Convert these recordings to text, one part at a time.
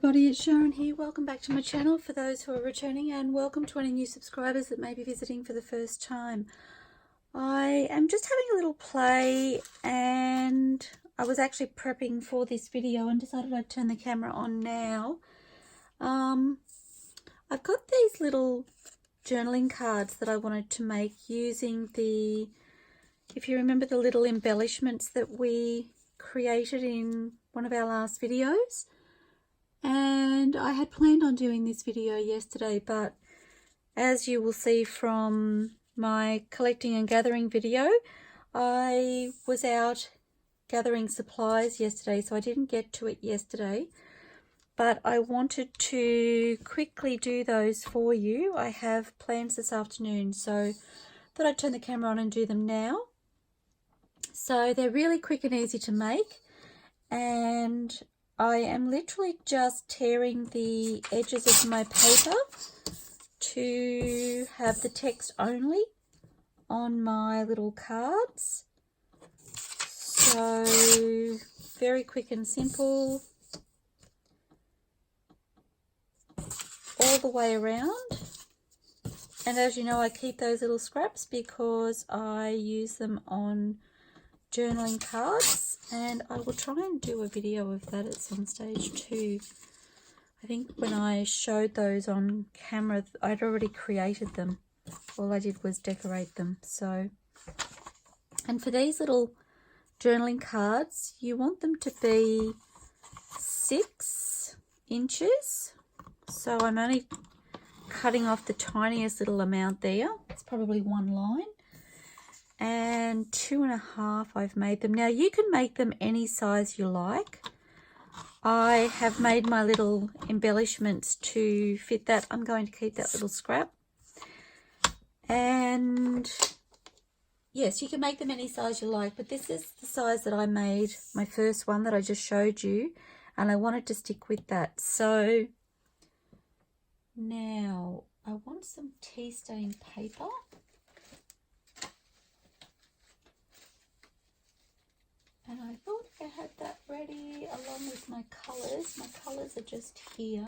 everybody, it's Sharon here. Welcome back to my channel for those who are returning, and welcome to any new subscribers that may be visiting for the first time. I am just having a little play, and I was actually prepping for this video and decided I'd turn the camera on now. I've got these little journaling cards that I wanted to make using the, if you remember, the little embellishments that we created in one of our last videos. And I had planned on doing this video yesterday, but as you will see from my collecting and gathering video, I was out gathering supplies yesterday, so I didn't get to it yesterday. But I wanted to quickly do those for you. I have plans this afternoon, so thought I'd turn the camera on and do them now. So they're really quick and easy to make, and I am literally just tearing the edges of my paper to have the text only on my little cards. So very quick and simple all the way around. And as you know, I keep those little scraps because I use them on journaling cards, and I will try and do a video of that at some stage too. I think when I showed those on camera, I'd already created them. All I did was decorate them. So, and for these little journaling cards, you want them to be 6 inches. So I'm only cutting off the tiniest little amount there. It's probably one line. And 2.5 I've made them. Now you can make them any size you like. I have made my little embellishments to fit that. I'm going to keep that little scrap. And yes, you can make them any size you like, but this is the size that I made my first one that I just showed you, and I wanted to stick with that. So now I want some tea stain paper. And I thought I had that ready along with my colours. My colours are just here,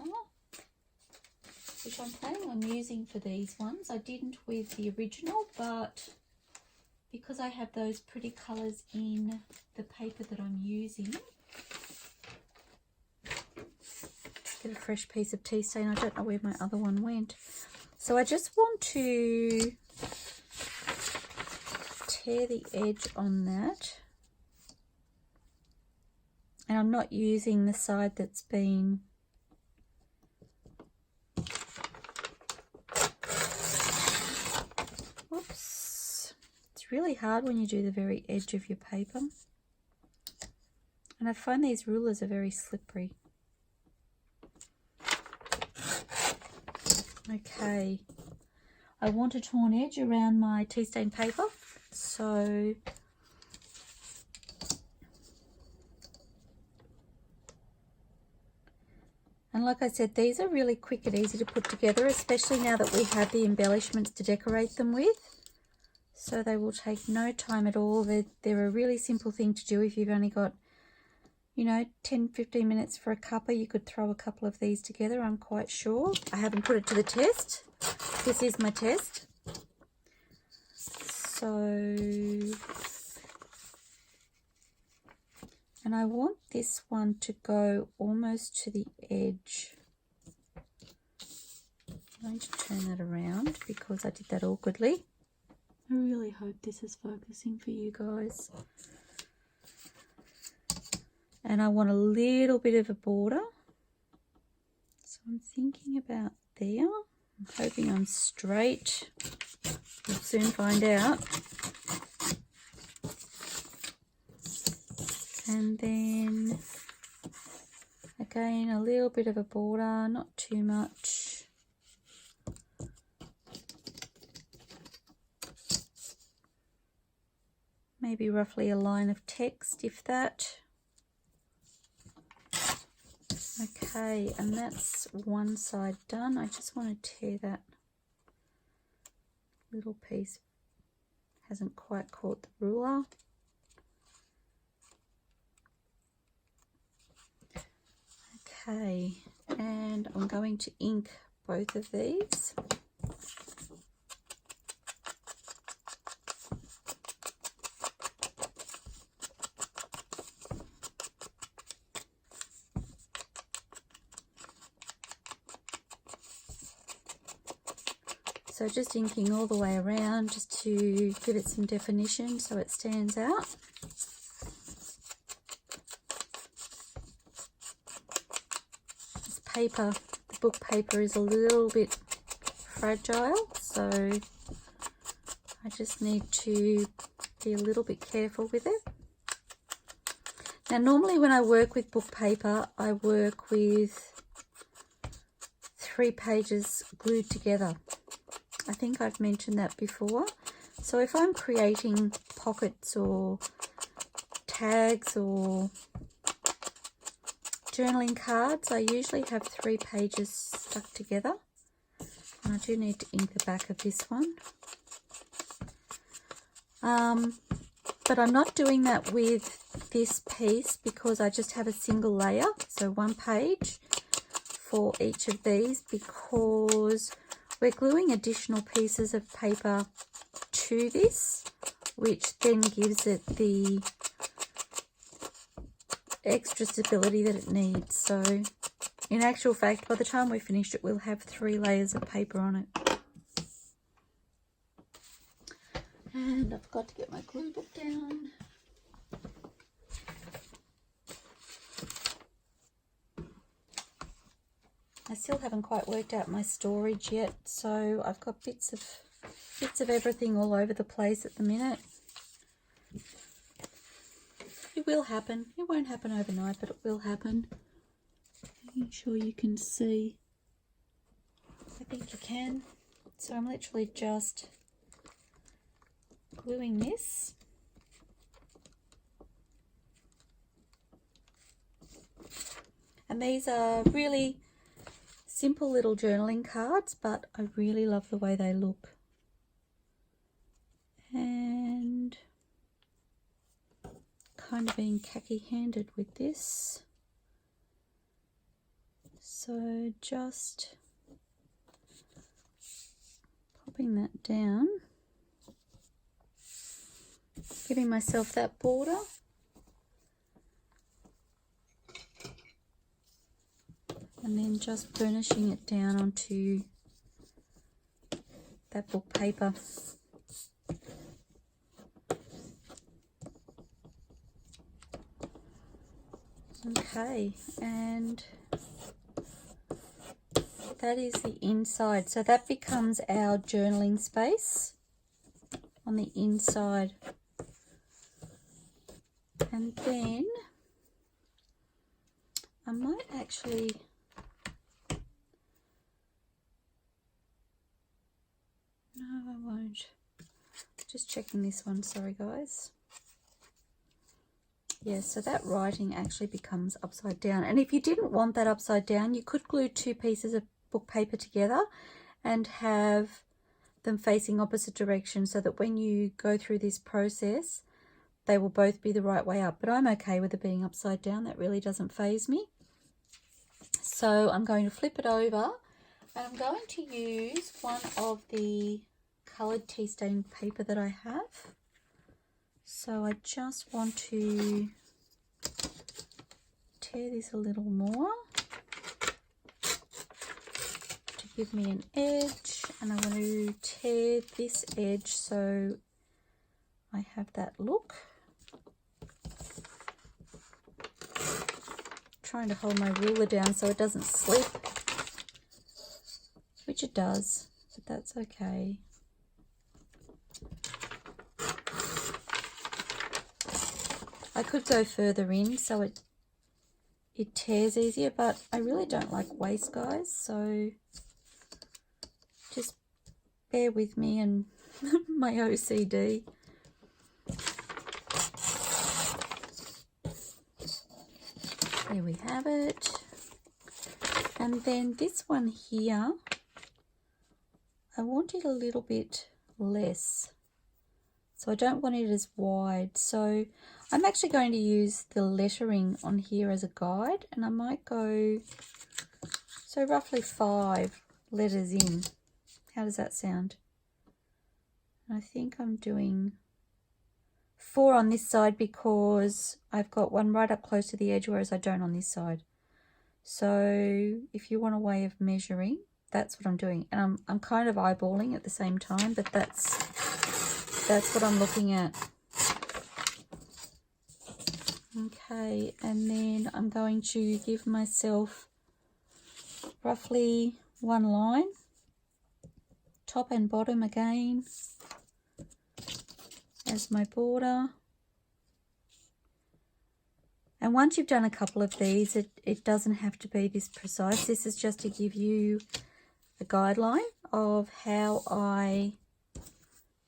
which I'm planning on using for these ones. I didn't with the original, but because I have those pretty colours in the paper that I'm using. Get a fresh piece of tea stain. I don't know where my other one went. So I just want to tear the edge on that. And I'm not using the side that's been whoops. It's really hard when you do the very edge of your paper. And I find these rulers are very slippery. Okay. I want a torn edge around my tea stain paper. So and like I said, these are really quick and easy to put together, especially now that we have the embellishments to decorate them with. So they will take no time at all. They're a really simple thing to do if you've only got, you know, 10-15 minutes for a cuppa. You could throw a couple of these together, I'm quite sure. I haven't put it to the test. This is my test. So, and I want this one to go almost to the edge. I'm going to turn that around because I did that awkwardly. I really hope this is focusing for you guys. And I want a little bit of a border. So I'm thinking about there. I'm hoping I'm straight. We'll soon find out. And then again, a little bit of a border, not too much. Maybe roughly a line of text, if that. Okay, and that's one side done. I just want to tear that little piece. Hasn't quite caught the ruler. Okay, and I'm going to ink both of these. So just inking all the way around just to give it some definition so it stands out. This paper, the book paper, is a little bit fragile, so I just need to be a little bit careful with it. Now normally when I work with book paper, I work with 3 pages glued together. I think I've mentioned that before. So if I'm creating pockets or tags or journaling cards, I usually have 3 pages stuck together. And I do need to ink the back of this one. But I'm not doing that with this piece because I just have a single layer, so 1 page for each of these, because we're gluing additional pieces of paper to this, which then gives it the extra stability that it needs. So in actual fact, by the time we're finished, it will have 3 layers of paper on it. And I forgot to get my glue book down. I still haven't quite worked out my storage yet, so I've got bits of everything all over the place at the minute. It will happen. It won't happen overnight, but it will happen. Making sure you can see. I think you can. So I'm literally just gluing this. And these are really simple little journaling cards, but I really love the way they look. And kind of being khaki-handed with this. So just popping that down, giving myself that border. And then just burnishing it down onto that book paper. Okay, and that is the inside. So that becomes our journaling space on the inside. And then I might actually... No, I won't. Just checking this one, sorry guys. Yeah, so that writing actually becomes upside down. And if you didn't want that upside down, you could glue 2 pieces of book paper together and have them facing opposite directions so that when you go through this process, they will both be the right way up. But I'm okay with it being upside down. That really doesn't faze me. So I'm going to flip it over and I'm going to use one of the coloured tea stain paper that I have. So I just want to tear this a little more to give me an edge, and I want to tear this edge so I have that look. Trying to hold my ruler down so it doesn't slip, which it does, but that's okay. I could go further in so it tears easier, but I really don't like waste, guys, so just bear with me and my OCD. There we have it. And then this one here, I want it a little bit less. So I don't want it as wide. So I'm actually going to use the lettering on here as a guide, and I might go So roughly 5 letters in. How does that sound? I think I'm doing 4 on this side because I've got one right up close to the edge, whereas I don't on this side. So if you want a way of measuring, that's what I'm doing. And I'm kind of eyeballing at the same time, but that's what I'm looking at. Okay, and then I'm going to give myself roughly 1 line, top and bottom again, as my border. And once you've done a couple of these, it doesn't have to be this precise. This is just to give you a guideline of how I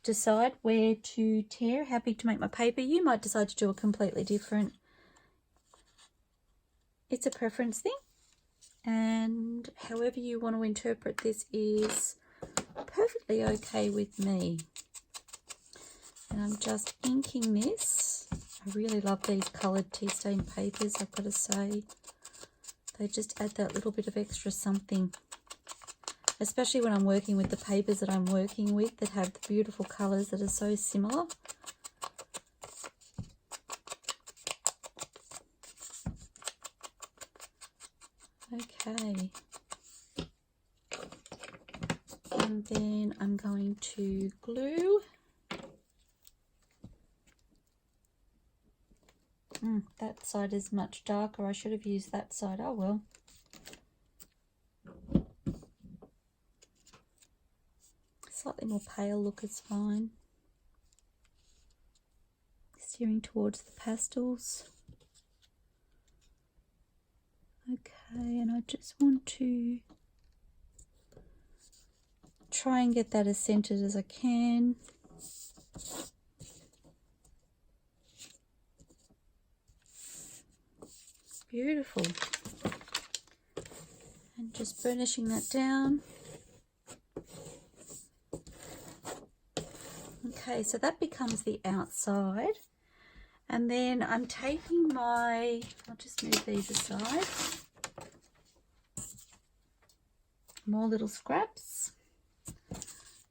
decide where to tear, how big to make my paper. You might decide to do a completely different. It's a preference thing, and however you want to interpret this is perfectly okay with me. And I'm just inking this. I really love these coloured tea stain papers, I've got to say. They just add that little bit of extra something, especially when I'm working with the papers that I'm working with that have the beautiful colours that are so similar. Okay. And then I'm going to glue. That side is much darker. I should have used that side. Oh well. Slightly more pale look is fine. Steering towards the pastels. Okay, and I just want to try and get that as centered as I can. Beautiful. And just burnishing that down. Okay, so that becomes the outside. And then I'm taking my, I'll just move these aside. More little scraps.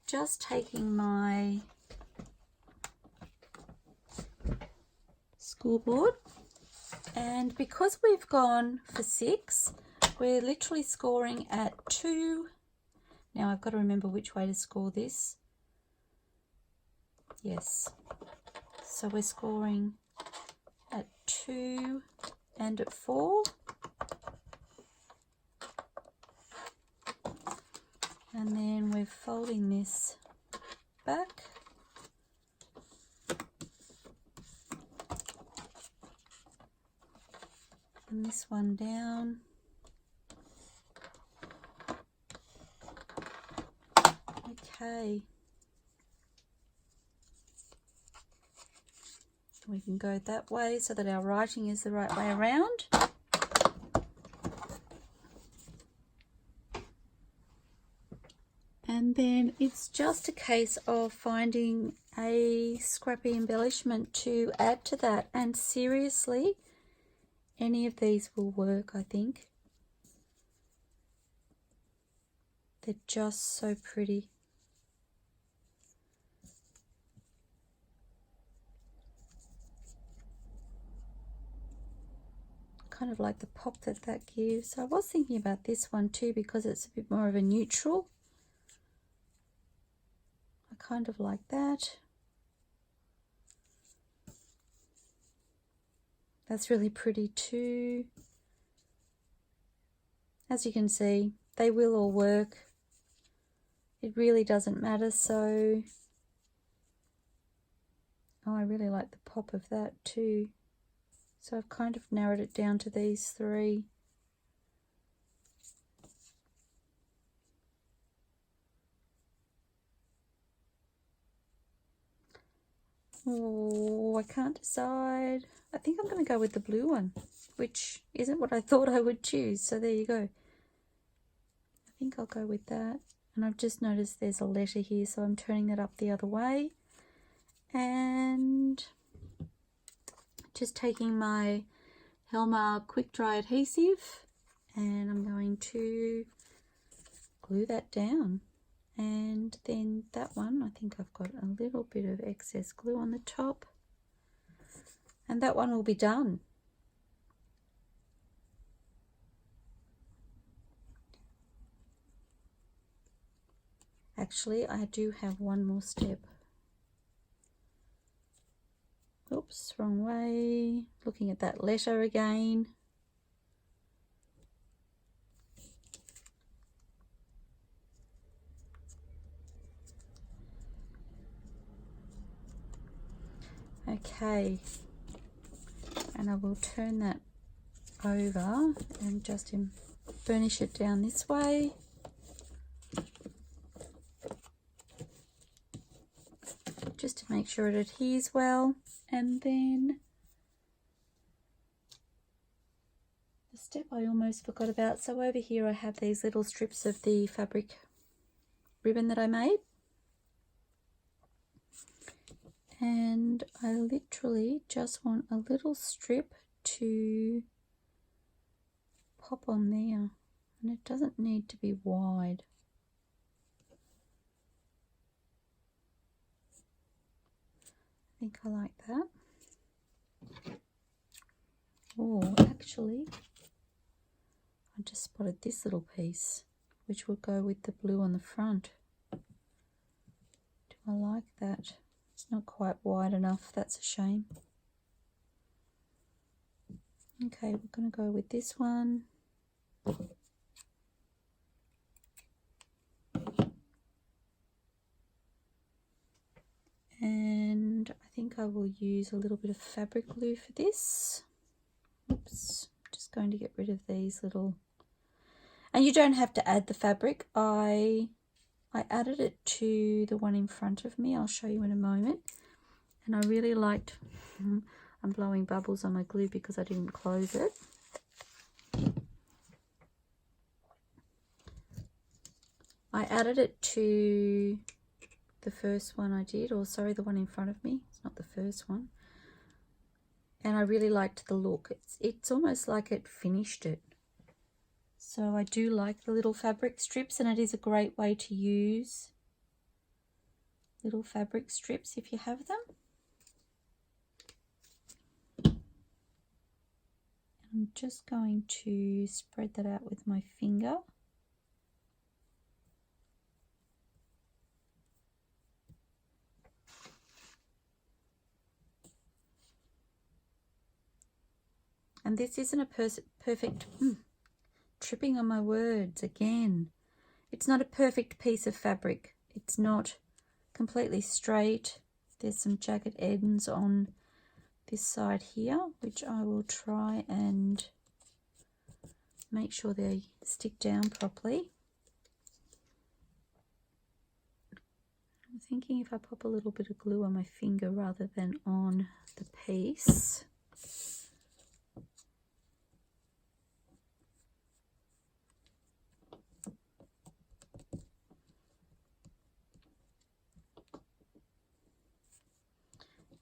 Just taking my school board. And because we've gone for 6, we're literally scoring at 2. Now I've got to remember which way to score this. Yes. So we're scoring at 2 and at 4. And then we're folding this back. And this one down. Okay. We can go that way so that our writing is the right way around. And then it's just a case of finding a scrappy embellishment to add to that. And seriously, any of these will work, I think. They're just so pretty. Kind of like the pop that that gives. I was thinking about this one too because it's a bit more of a neutral. I kind of like that. That's really pretty too. As you can see, they will all work. It really doesn't matter. So, oh, I really like the pop of that too. So I've kind of narrowed it down to these 3. Oh, I can't decide. I think I'm going to go with the blue one, which isn't what I thought I would choose. So there you go. I think I'll go with that. And I've just noticed there's a letter here, so I'm turning that up the other way. And just taking my Helma quick dry adhesive and I'm going to glue that down. And then that one, I think I've got a little bit of excess glue on the top, and that one will be done. Actually, I do have one more step. Oops, wrong way. Looking at that letter again. Okay, and I will turn that over and just burnish it down this way. Just to make sure it adheres well. And then the step I almost forgot about. So over here I have these little strips of the fabric ribbon that I made. And I literally just want a little strip to pop on there, and it doesn't need to be wide. I think I like that. Oh, actually, I just spotted this little piece, which will go with the blue on the front. Do I like that? It's not quite wide enough, that's a shame. Okay, we're going to go with this one. And I think I will use a little bit of fabric glue for this. Oops, just going to get rid of these little... And you don't have to add the fabric. I added it to the one in front of me. I'll show you in a moment. And I really liked... I'm blowing bubbles on my glue because I didn't close it. I added it to the first one I did, or sorry, the one in front of me. It's not the first one. And I really liked the look. It's almost like it finished it. So I do like the little fabric strips, and it is a great way to use little fabric strips if you have them. I'm just going to spread that out with my finger. And this isn't a perfect, tripping on my words again. It's not a perfect piece of fabric. It's not completely straight. There's some jagged ends on this side here, which I will try and make sure they stick down properly. I'm thinking if I pop a little bit of glue on my finger rather than on the piece.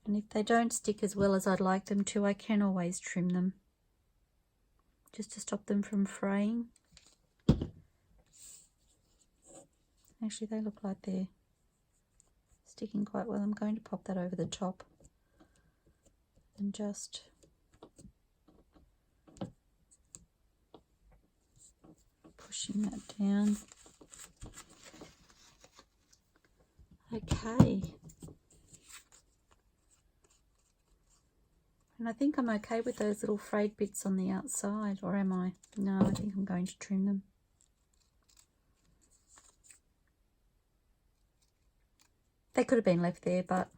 And if they don't stick as well as I'd like them to, I can always trim them, just to stop them from fraying. Actually, they look like they're sticking quite well. I'm going to pop that over the top and just pushing that down. Okay. And I think I'm okay with those little frayed bits on the outside, or am I? No, I think I'm going to trim them. They could have been left there, but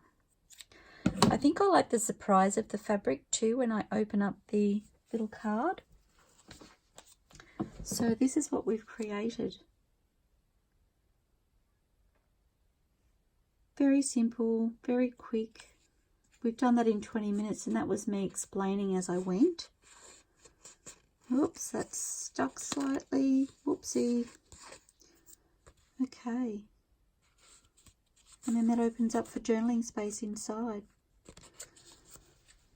I think I like the surprise of the fabric too when I open up the little card. So this is what we've created. Very simple, very quick. We've done that in 20 minutes, and that was me explaining as I went. Oops, that's stuck slightly. Whoopsie. Okay. And then that opens up for journaling space inside.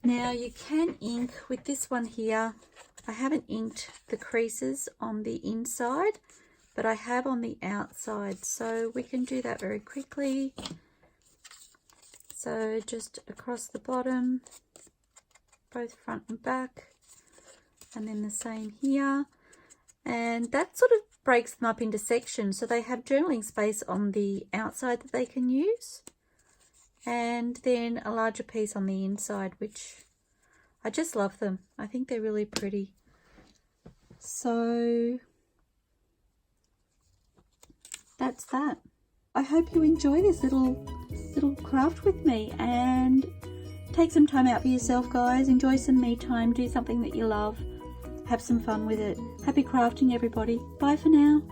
Now you can ink with this one here. I haven't inked the creases on the inside, but I have on the outside, so we can do that very quickly. So just across the bottom, both front and back, and then the same here. And that sort of breaks them up into sections, so they have journaling space on the outside that they can use, and then a larger piece on the inside, which I just love them. I think they're really pretty. So that's that. I hope you enjoy this little craft with me, and take some time out for yourself, guys. Enjoy some me time, do something that you love, have some fun with it. Happy crafting, everybody. Bye for now.